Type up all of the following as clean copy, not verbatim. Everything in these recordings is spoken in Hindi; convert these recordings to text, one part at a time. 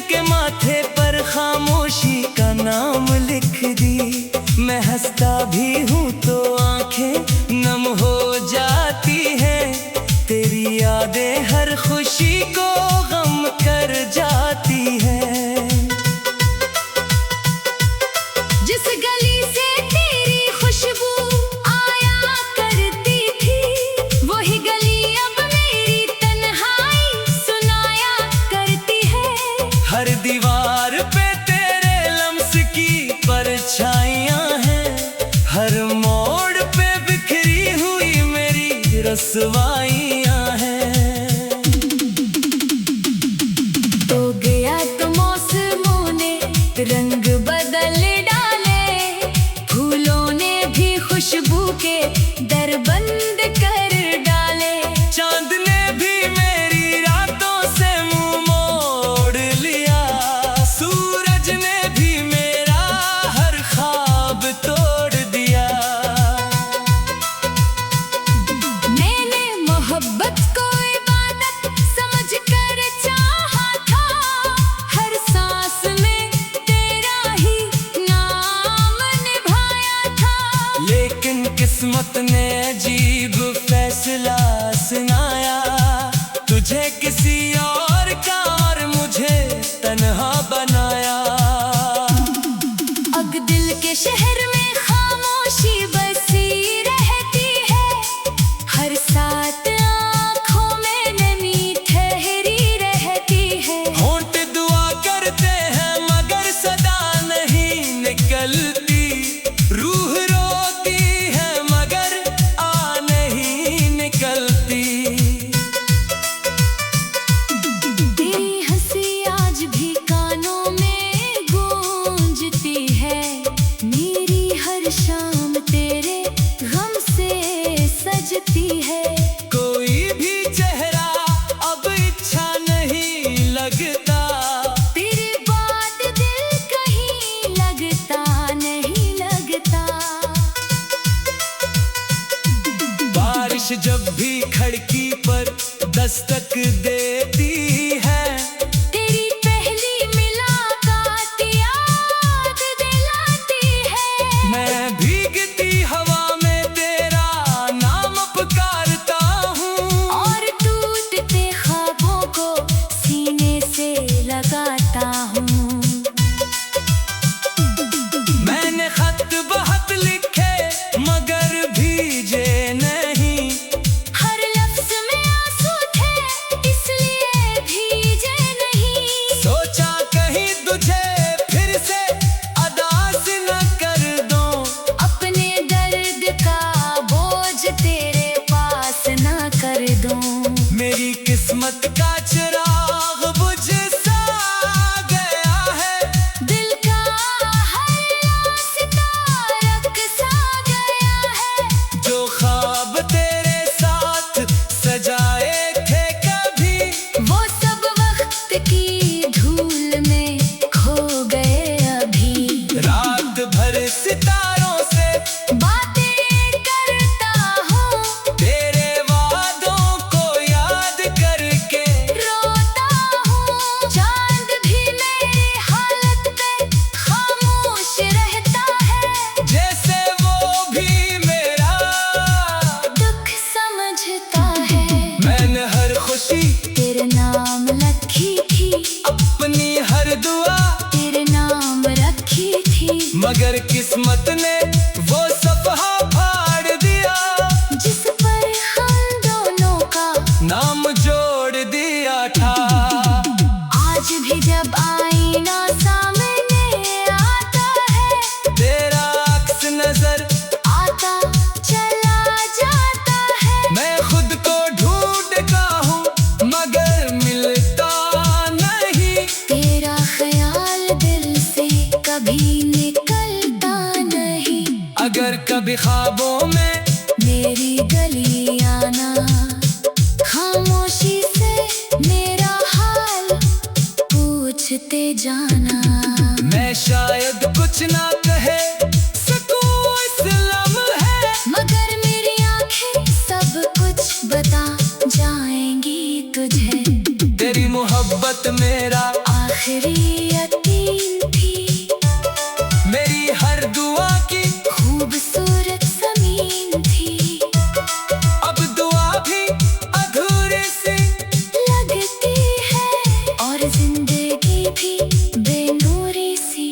के माथे पर खामोशी का नाम लिख दी। मैं हंसता भी हूँ तो आंखें नम हो जाती हैं। तेरी यादें हर खुशी को गम कर जाती हैं। जिस गली से तेरी खुशबू आया करती थी, वही गली अब मेरी तन्हाई सुनाया करती है। हर दीवार पे तेरे लम्स की परछाइयाँ हैं। हर मोड़ पे बिखरी हुई मेरी रस्वाइयाँ हैं। तो गया तो मौसमों ने रंग बदल डाले, फूलों ने भी खुशबू के दर बंद कर डाले। चांद ने भी मेरी रातों से मुंह मोड़ लिया। सूरज ने भी मेरा हर ख्वाब तोड़ दिया। मैंने मोहब्बत को इबादत समझ कर चाहा था। हर सांस में तेरा ही नाम निभाया था। लेकिन किस्मत ने अजीब फैसला सुनाया। तुझे किसी और का और मुझे तन्हा बनाया। अब दिल के शहर में खामोशी बसी रहती है। हर साथ आँखों में नमी ठहरी रहती है। होंठ दुआ करते हैं मगर सदा नहीं निकलती। रूह रोती है मगर आ नहीं निकलती। तेरी हंसी आज भी कानों में गूंजती है। मेरी हर शाम तेरे गम से सजती है। कोई भी चेहरा अब इच्छा नहीं लगता। तेरे बाद दिल कहीं लगता नहीं लगता। बारिश जब भी खिड़की पर दस्तक देती है। तेरी पहली मुलाकात याद दिलाती है। मैं भीगती हवा में तेरा नाम पुकारता हूँ। और टूटते ख्वाबों को सीने से लगाता हूँ। मैंने खत बहुत लिखे मगर भीजे नहीं। हर लफ्ज में आंसू थे इसलिए भीजे नहीं। सोचा कहीं तुझे फिर से अदास न कर दूं। अपने दर्द का बोझ तेरे पास ना कर दूं। मेरी किस्मत का चिराग बुझ सा गया है। दिल का हर सितारा सा गया है। जो ख्वाब तेरे साथ सजाए थे कभी, वो सब वक्त की धूल में खो गए अभी। रात भर सितारों से बातें करता हूँ, तेरे वादों को याद करके रोता हूँ। चांद भी मेरी हालत पे खामोश रहता है। जैसे वो भी मेरा दुख समझता है। मैंने हर खुशी तेरे नाम रखी थी। अपनी हर दुआ तेरे नाम रखी थी। मगर किस्मत ने वो सफहा फाड़ दिया। जिस पर हम दोनों का नाम जोड़ दिया था। आज भी जब आईना सामने आता है, तेरा अक्स नजर आता चला जाता है। मैं खुद को ढूंढता हूँ मगर मिलता नहीं। तेरा ख्याल दिल से कभी निकलता नहीं। अगर कभी ख्वाबों में मेरी गली आना, खामोशी से मेरा हाल पूछते जाना। मैं शायद कुछ ना कहे सकूं इस लम्हे, मगर मेरी आंखें सब कुछ बता जाएंगी तुझे। तेरी मोहब्बत मेरा आखिरी यकीन थी, मेरी हर दुआ की खूबसूरत ज़मीन थी। अब दुआ भी अधूरी सी लगती है और जिंदगी भी बेनूरी सी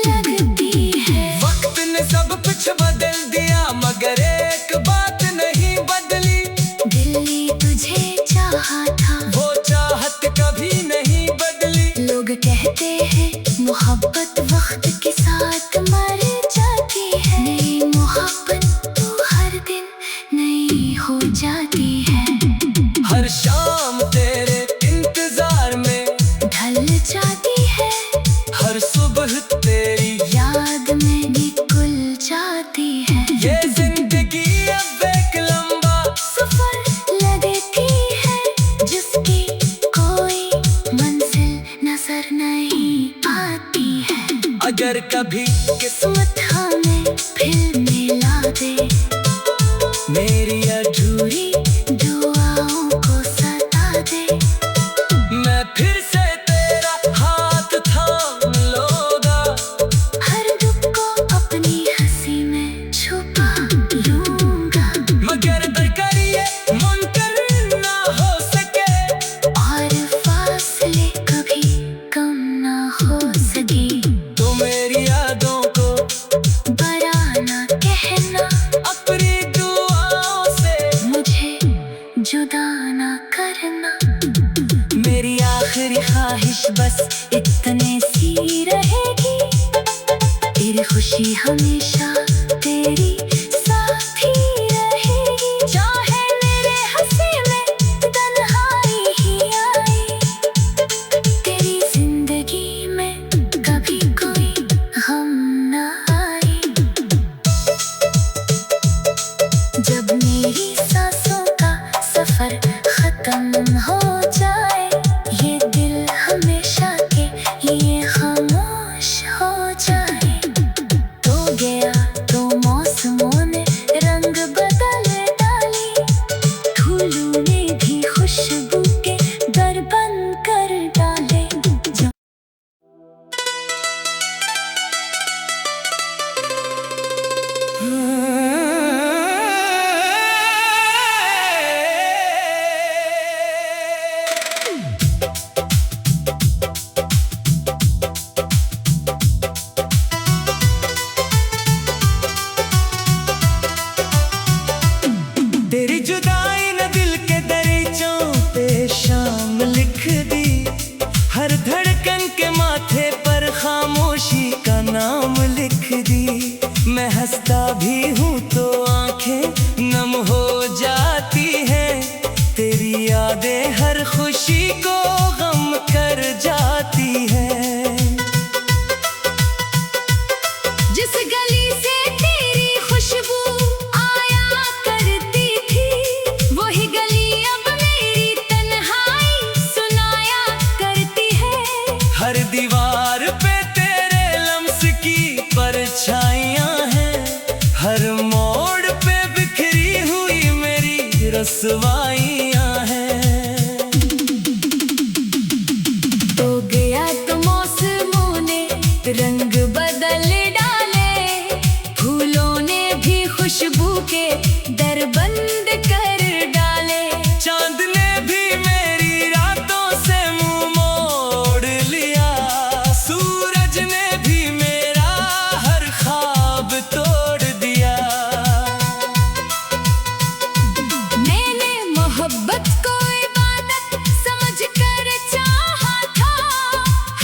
लगती है। वक्त ने सब कुछ बदल दिया मगर एक बात नहीं बदली, दिल्ली तुझे चाहा था, वो चाहत कभी नहीं बदली। लोग कहते हैं मोहब्बत वक्त के साथ मर जाती है, नई मोहब्बत तो हर दिन नई हो जाती है। हर शाम तेरे इंतजार में ढल जाती है, हर सुबह तेरी याद में निकल जाती है। ये जिंदगी अब एक लंबा सफर लगती है जिसकी कोई मंजिल नजर नहीं आती है। अगर कभी किस्मत हमें फिर मिला दे, मेरी अधूरी दुआओं को सता दे, मैं फिर से तेरा हाथ थाम लूंगा, हर दुख को अपनी हंसी में छुपा लूंगा। मगर तरकरिए मुनकर ना हो सके, और फासले कभी कम ना हो सके। तो मेरी यादों को बड़ा ना कहना, अपनी दुआओं से मुझे जुदा ना करना। मेरी आखिरी ख्वाहिश बस इतने सी रहेगी, तेरी खुशी हमेशा तेरी साथी रहेगी। चाहे मेरे हंसी में तन्हाई ही आए, तेरी जिंदगी में कभी कोई गम ना आए। जब मेरी सांसों का सफर खत्म हो जाए, ये दिल हमेशा के लिए खामोश हो जाए। तो गया तो मौसमों ने रंग बदल डाली, फूलों ने भी खुशबू के दर बंद कर डाले। तेरी जुदाई ने दिल के दरीचों पे शाम लिख दी, हर धड़कन के माथे पर खामोशी का नाम लिख दी। मैं हंसता भी हूँ तो आंखें नम हो जाती हैं, तेरी यादें हर खुशी को गम कर जाती हैं। जिस गली से तेरी खुशबू आया करती थी, वही गली अब मेरी तन्हाई सुनाया करती है। हर दीवार पे तेरे लम्स की परछाइयाँ हैं, हर मोड़ पे बिखरी हुई मेरी रस्वाइयाँ हैं। तो गया तो मौसमों ने रंग बदल डाले, फूलों ने भी खुशबू के दर बंद कर डाले। चांद ने भी मेरी रातों से मुंह मोड़ लिया, सूरज ने भी मेरा हर ख्वाब तोड़ दिया। मैंने मोहब्बत को इबादत समझ कर चाहा था,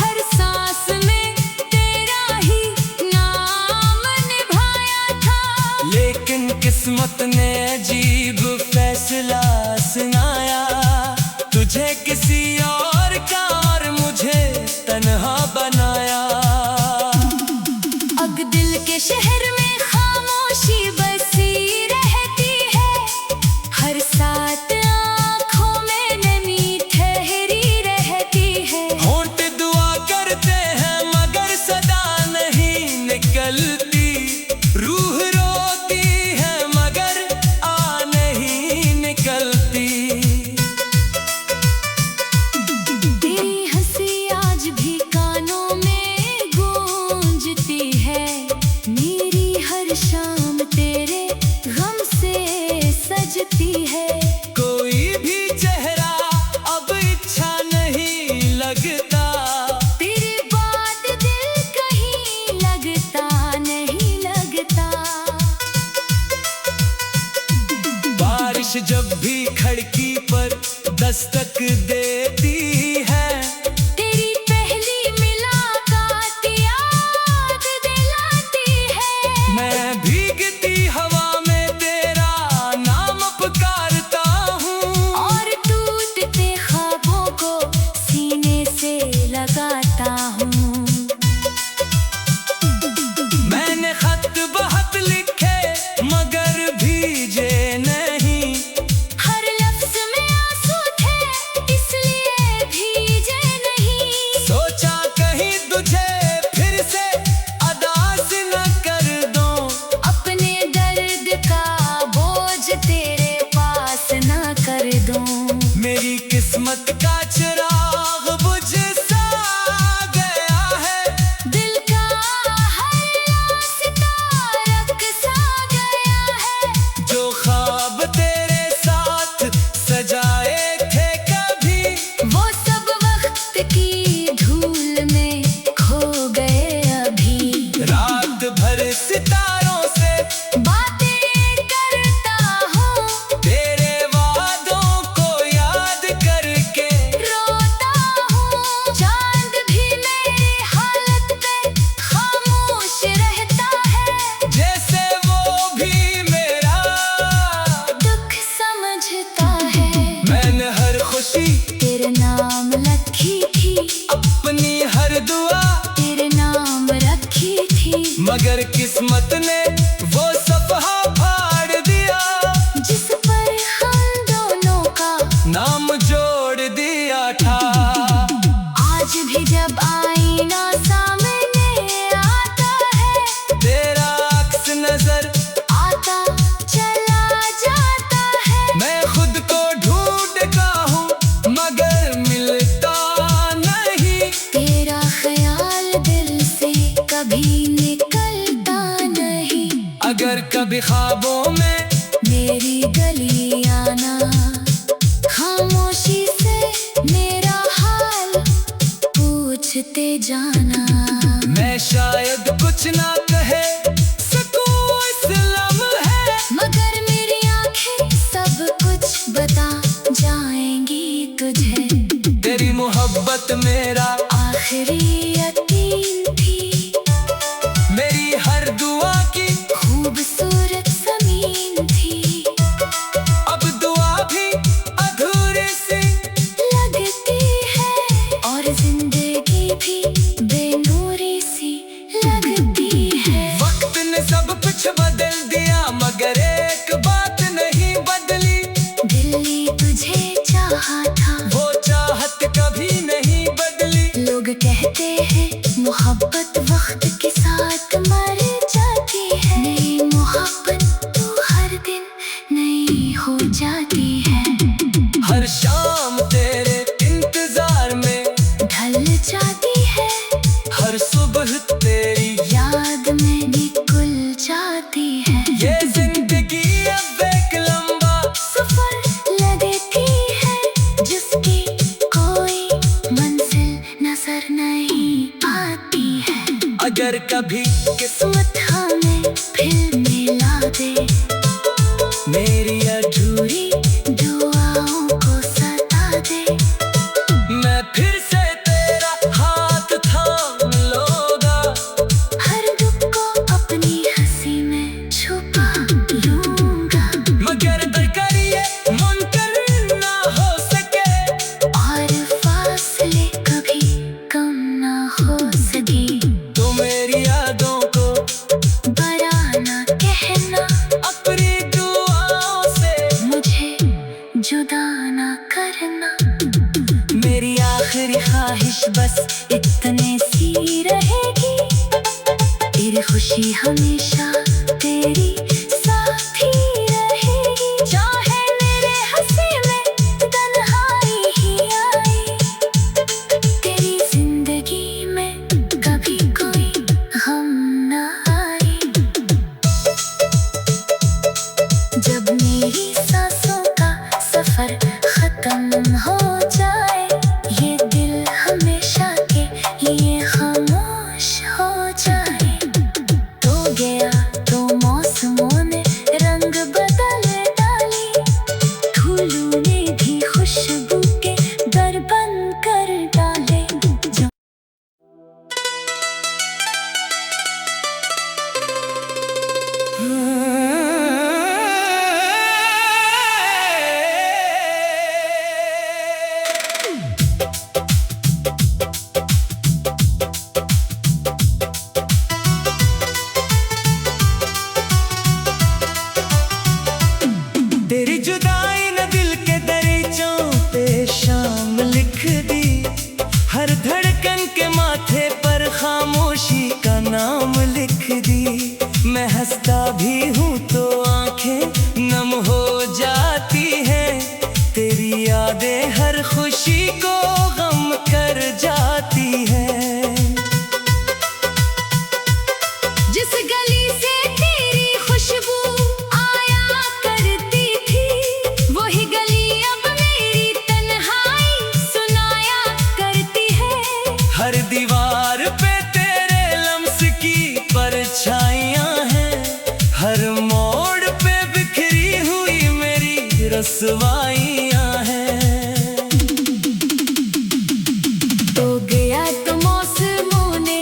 हर सांस में तेरा ही नाम निभाया था। लेकिन किस्मत ने अजीब फैसला सुनाया, तुझे किसी और का और मुझे तन्हा बनाया। अब दिल के शहर में खामोशी बसी रहती है, हर साथ आँखों में नमी ठहरी रहती है। होंठ दुआ करते हैं मगर सदा नहीं निकलती, रूह रोती है मगर आ नहीं निकलती। तेरी हंसी आज भी जाता हूँ। मैंने खत बहुत लिखे मगर भीजे नहीं, हर लफ्ज में आंसू थे इसलिए भीजे नहीं। सोचा कहीं तुझे फिर से अदास न कर दूं, अपने दर्द का बोझ तेरे पास ना कर दूं। मेरी किस्मत का चिराग बुझ सा गया है, दिल का हर सितारा सा गया है। जो ख्वाब तेरे साथ सजाए थे कभी, वो सब वक्त की धूल में खो गए अभी। रात भर सितारों से बातें करता हूँ, तेरे वादों को याद करके रोता हूँ। चांद भी मेरी हालत पे खामोश रहता है, जैसे वो भी मेरा दुख समझता है। मैंने हर खुशी तेरे नाम रखी थी, अपनी हर दुआ, तेरे नाम रखी थी। मगर किस्मत ने वो सफहा फाड़ दिया, जिस पर हम दोनों का नाम जोड़ दिया था। आज भी जब आईना सामने आता है, तेरा अक्स नजर आता चला जाता है। मैं खुद को ढूंढता हूँ मगर मिलता नहीं, तेरा ख्याल दिल से कभी निकलता नहीं। अगर कभी ख्वाबों में मेरी गली आना, खामोशी से मेरा हाल पूछते जाना। मैं शायद कुछ ना कहे सकूं इस लम्हे, मगर मेरी आंखें सब कुछ बता जाएंगी तुझे। तेरी मोहब्बत मेरा आखिरी यकीन थी, मेरी हर दुआ की खूबसूरत ज़मीन थी। अब दुआ भी अधूरी सी लगती है और जिंदगी भी बेनूरी सी लगती है। वक्त ने सब कुछ बदल दिया मगर एक बात नहीं बदली, दिल तुझे चाहा था, वो चाहत कभी नहीं बदली। लोग कहते हैं मोहब्बत वक्त के साथ मर जाती है। नई मोहब्बत तो हर दिन नई हो जाती है। हर शाम तेरे इंतजार में ढल जाती है, हर सुबह तेरी याद में निकुल जाती है। ये जिंदगी अब एक लंबा सफर लगती है, जिसकी कोई मंजिल नजर नहीं आती है। अगर कभी किस्मत हमें फिर मिला दे, मेरी अधूरी दुआओं को सता दे। मैं फिर से तेरा हाथ थाम लूंगा, हर दुख को अपनी हंसी में छुपा लूंगा। मगर करिए मुनकर ना हो सके, और फासले कभी कम ना हो सके। तो मेरी यादों को बड़ा ना कहना, अपनी दुआओं से मुझे जुदा ना करना। मेरी आखिरी ख्वाहिश बस इतने सी रहेगी, तेरी खुशी हमेशा तेरी साथी रहेगी। चाहे मेरे हंसी में तन्हाई ही आए, तेरी जिंदगी में कभी कोई गम ना आए। जब मेरी सांसों का सफर खत्म हो जाए, ये दिल हमेशा के लिए खामोश हो जाए। तो गया तो मौसमों ने रंग बदल डाली, फूलों ने भी खुशबू के दर बंद कर डाले। माथे पर खामोशी का नाम लिख दी। मैं हंसता भी हूँ तो आंखें नम हो जाती हैं। तेरी यादें हर खुशी को गम कर जाती हैं। जिस गली से तेरी खुशबू आया करती थी, वही गली अब मेरी तन्हाई सुनाया करती है। हर दीवार पे तेरे लम्स की परछाइयाँ हैं। हर मोड़ पे बिखरी हुई मेरी रसवाइयाँ हैं। तो गया तो मौसमों ने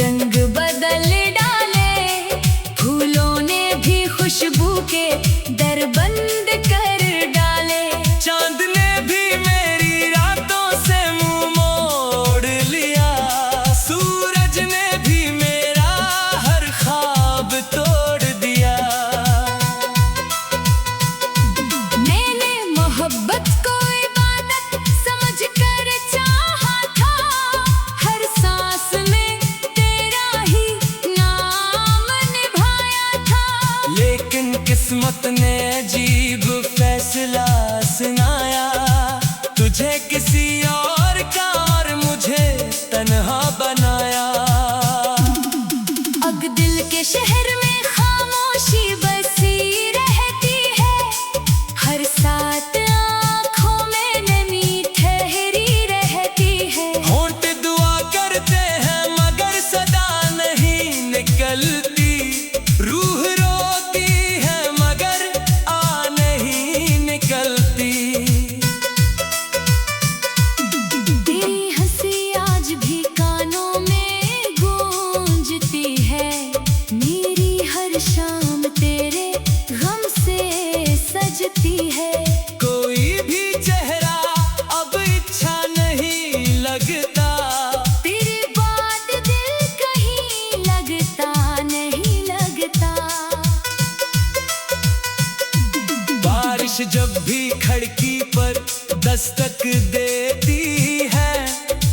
रंग बदल डाले, फूलों ने भी खुशबू के दर बंद कर डाले। चांद ने भी मेरी रातों से मुंह मोड़ लिया। सूरज ने भी मेरा हर ख्वाब तोड़ दिया। मैंने मोहब्बत को इबादत समझ कर चाहा था। हर सांस में तेरा ही नाम निभाया था। लेकिन किस्मत ने अजीब फैसला सुनाया। तुझे किसी और का और मुझे तन्हा बनाया। अब दिल के शहर में खामोशी बसी रहती है। हर साथ आँखों में नमी ठहरी रहती है। होंठ दुआ करते हैं मगर सदा नहीं निकलती। रूह रोती है मगर आ नहीं निकलती। तेरी हंसी आज भी कानों में गूंजती है। मेरी हर शाम तेरे गम से सजती है। कोई भी चेहरा अब इच्छा नहीं लगता। तेरे बाद दिल कहीं लगता नहीं लगता। बारिश जब भी खिड़की पर दस्तक देती है।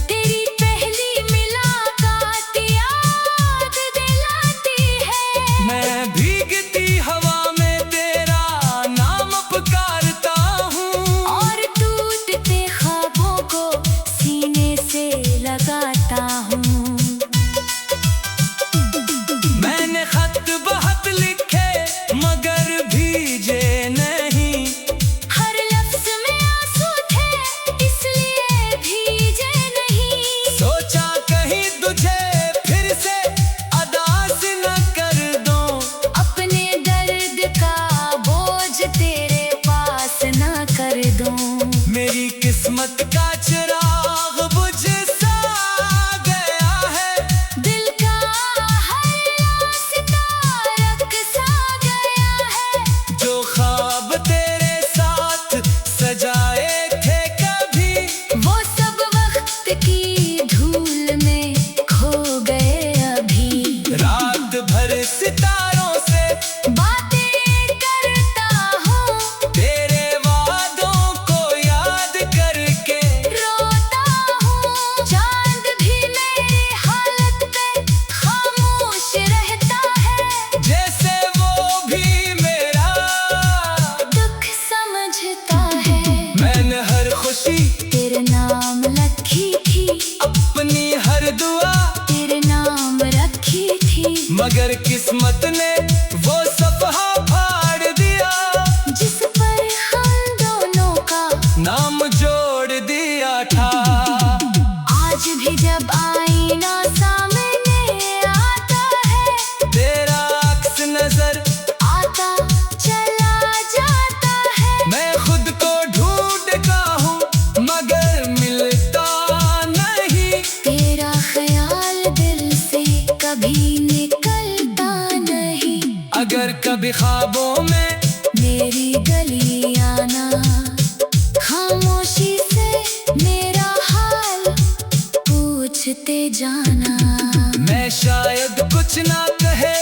तेरी पहली मुलाकात याद दिलाती है। मैं भीगती हवा में तेरा नाम पुकारता हूँ। और टूटते ख्वाबों को सीने से लगाता हूँ। मैंने खत बहुत लिखे मगर भीजे नहीं। हर लफ्ज में आंसू थे इसलिए भीजे नहीं। सोचा कहीं तुझे फिर से अदास न कर दूं। अपने दर्द का बोझ तेरे पास ना कर दूं। मेरी किस्मत का चिराग बुझ सा गया है। दिल का हर सितारा सा गया है। जो ख्वाब तेरे साथ सजाए थे कभी, वो सब वक्त की धूल में खो गए अभी। रात भर सितारों से बातें करता हूँ, तेरे वादों को याद करके। रोता हूँ। चांद भी मेरी हालत पे खामोश रहता है। जैसे वो भी मेरा दुख समझता है। मैंने हर खुशी तेरे नाम रखी थी। अपनी हर दुआ तेरे नाम रखी थी। मगर किस्मत ने वो सफहा फाड़ दिया। जिस पर हम दोनों का नाम जोड़ दिया था। आज भी जब आईना सामने आता है, तेरा अक्स नजर आता चला जाता है। मैं खुद को ढूंढता हूँ मगर मिलता नहीं। तेरा ख्याल दिल से कभी निकलता नहीं। अगर कभी ख्वाबों में मेरी गली आना, खामोशी से मेरा हाल पूछते जाना। मैं शायद कुछ ना कहे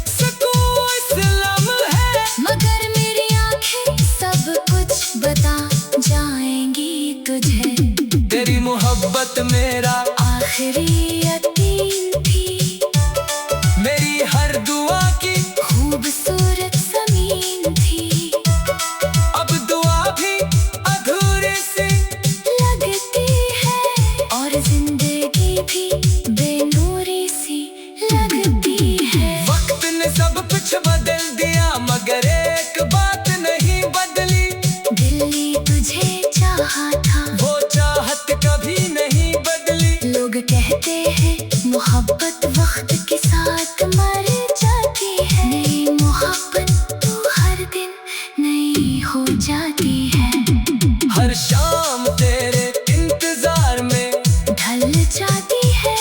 सकूं इस लम्हे, मगर मेरी आंखें सब कुछ बता जाएंगी तुझे। तेरी मोहब्बत मेरा आखिरी मोहब्बत वक्त के साथ मर जाती है, नई मोहब्बत तो हर दिन नई हो जाती है। हर शाम तेरे इंतजार में ढल जाती है,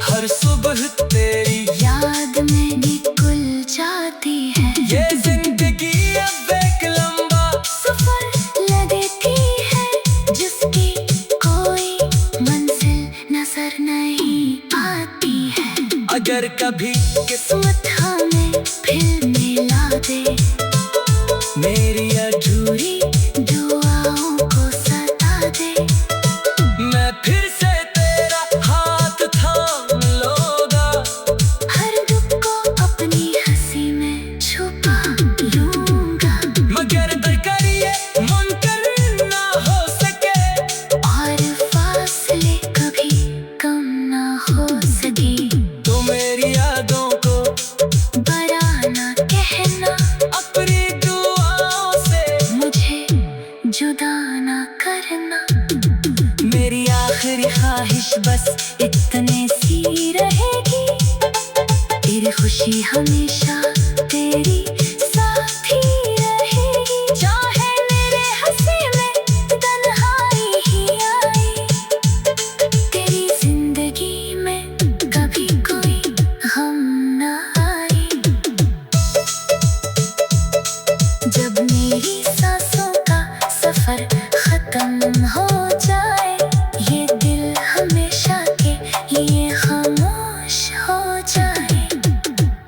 हर सुबह तेरी याद में निकल जाती है। ये जिंदगी अब एक लंबा सफर लगती है, जिसकी कोई मंजिल नजर नहीं आती है। अगर कभी किस्मत हमें फिर मिला दे, मेरी अधूरी दुआओं को सता दे, मैं फिर से तेरा हाथ थाम लूंगा, हर दुख को अपनी हंसी में छुपा लूंगा। मगर दरकारिए मुनकर ना हो सके, और फासले कभी कम ना हो सके। तो मेरी यादों को बरा ना कहना, अपनी दुआओं से मुझे जुदा ना करना। मेरी आखिरी ख्वाहिश बस इतने सी रहेगी, तेरी खुशी हमेशा तेरी साथी रहेगी। चाहे मेरे हंसी में तन्हाई ही आए, तेरी जिंदगी में कभी कोई गम ना आए। जब मेरी सांसों का सफर खत्म हो जाए, ये दिल हमेशा के लिए खामोश हो जाए।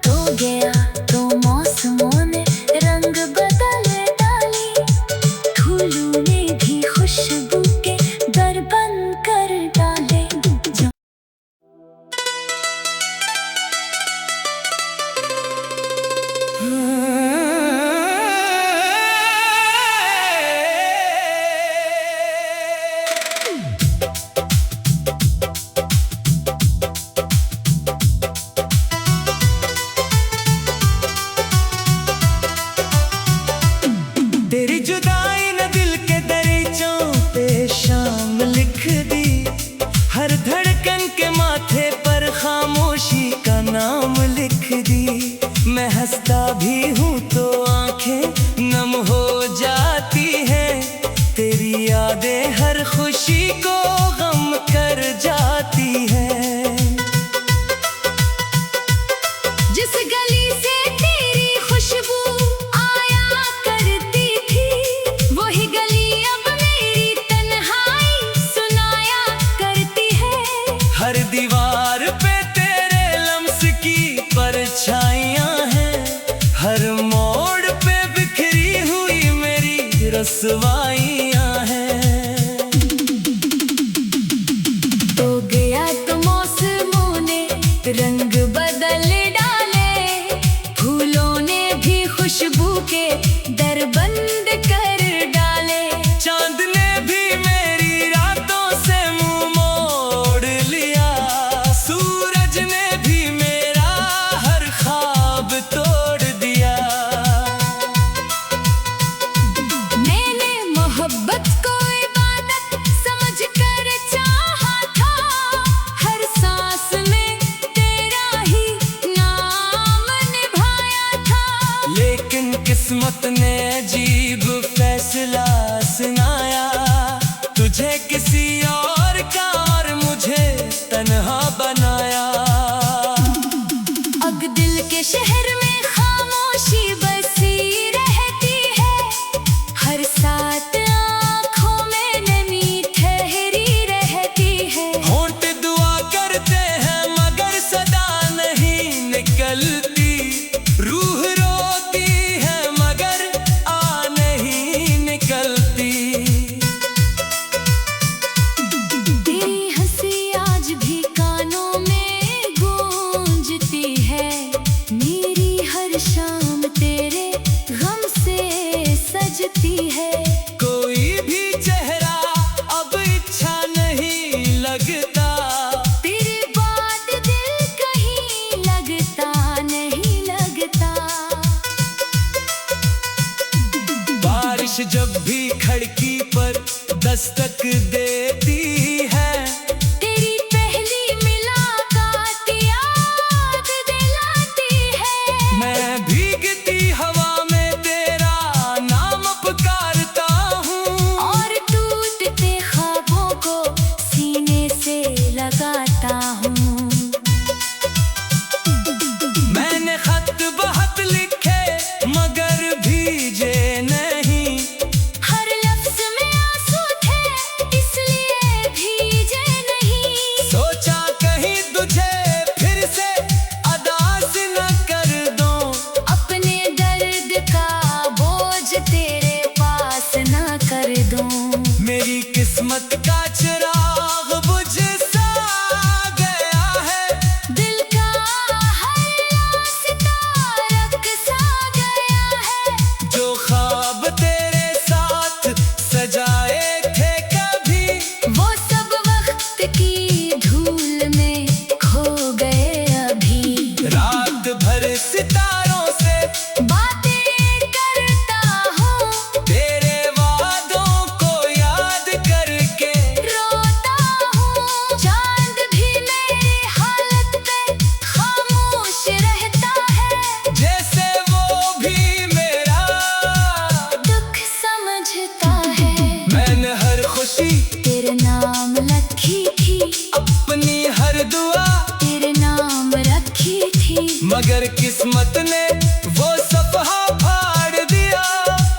तो गया तो मौसमों ने रंग बदल डाली, फूलों ने भी खुशबू के दर बंद कर डाले। तेरी जुदाई ने दिल के दरीचों पे शाम लिख दी, हर धड़कन के माथे पर खामोशी का नाम लिख दी। मैं हंसता भी हूँ तो आंखें नम हो जाती हैं, तेरी यादें हर खुशी को गम कर जाती हैं। जिस गली से तेरी खुशबू आया करती थी, वही गली अब मेरी तन्हाई सुनाया करती है। हर दीवार पे तेरे लम्स की परछाइयाँ हैं, हर मोड़ पे बिखरी हुई मेरी रस्वाइयाँ हैं। तो गया तो मौसमों ने रंग बदल डाले, फूलों ने भी खुशबू के दर बंद कर डाले। चांद ने भी मेरी रातों से मुंह मोड़ लिया, सूरज ने भी मेरा हर ख्वाब तोड़ दिया। मैंने मोहब्बत को इबादत समझ कर चाहा था, हर सांस में तेरा ही नाम निभाया था। लेकिन किस्मत ने अजीब फैसला सुनाया, तुझे किसी और का और मुझे तन्हा बनाया। अब दिल के शहर में खामोशी बसी रहती है, हर साथ आँखों में नमी ठहरी रहती है। होंठ दुआ करते हैं मगर सदा नहीं निकलती, रूह रोती है मगर मगर किस्मत ने वो सफहा फाड़ दिया,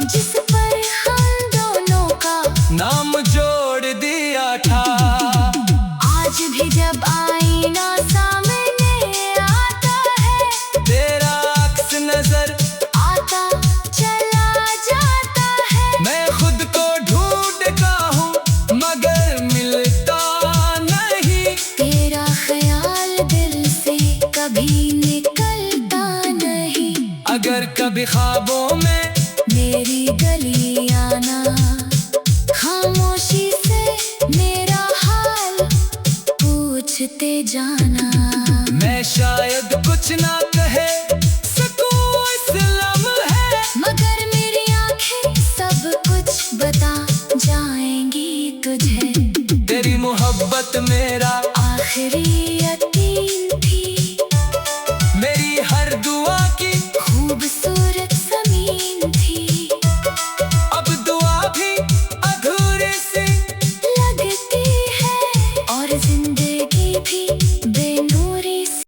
जिस पर हम दोनों का नाम जोड़ दिया था। आज भी जब आईना सामने आता है, तेरा अक्स नजर आता चला जाता है। मैं खुद को ढूंढता हूँ मगर मिलता नहीं, तेरा ख्याल दिल से कभी निकलता नहीं। अगर कभी ख्वाबों में मेरी गली आना, खामोशी से मेरा हाल पूछते जाना। मैं शायद कुछ ना कहे सकूं इस लम्हे, मगर मेरी आंखें सब कुछ बता जाएंगी तुझे। तेरी मोहब्बत मेरा आखिरी